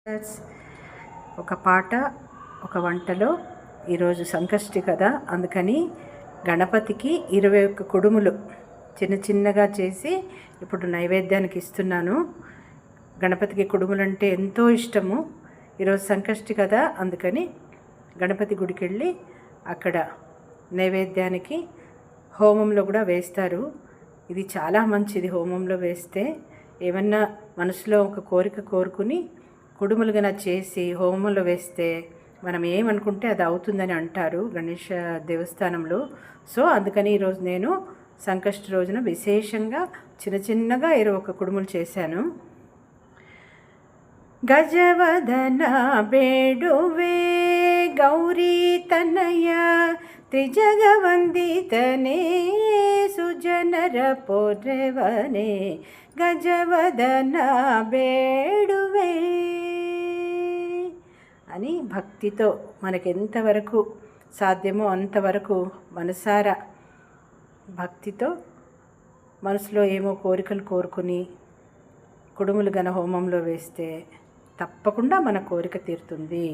ఒక పాట ఒక వంటలో ఈరోజు సంకష్టి కదా, అందుకని గణపతికి 21 కుడుములు చిన్న చిన్నగా చేసి ఇప్పుడు నైవేద్యానికి ఇస్తున్నాను. గణపతికి కుడుములు అంటే ఎంతో ఇష్టము. ఈరోజు సంకష్టి కదా, అందుకని గణపతి గుడికి వెళ్ళి అక్కడ నైవేద్యానికి హోమంలో కూడా వేస్తారు. ఇది చాలా మంచిది. హోమంలో వేస్తే ఏమన్నా మనసులో ఒక కోరిక కోరుకుని కుడుములుగా చేసి హోమంలో వేస్తే మనం ఏమనుకుంటే అది అవుతుందని అంటారు గణేష దేవస్థానంలో. సో అందుకని ఈరోజు నేను సంకష్టి రోజున విశేషంగా చిన్నగా 21 కుడుములు చేశాను. గజవదన బేడువే గౌరీ తనయ త్రిజగవందితనే సుజనర పొర్రెవనే గజవదన బేడువే అని భక్తితో మనకెంతవరకు సాధ్యమో అంతవరకు మనసారా భక్తితో మనసులో ఏమో కోరికలు కోరుకుని కుడుములు గన హోమంలో వేస్తే తప్పకుండా మన కోరిక తీరుతుంది.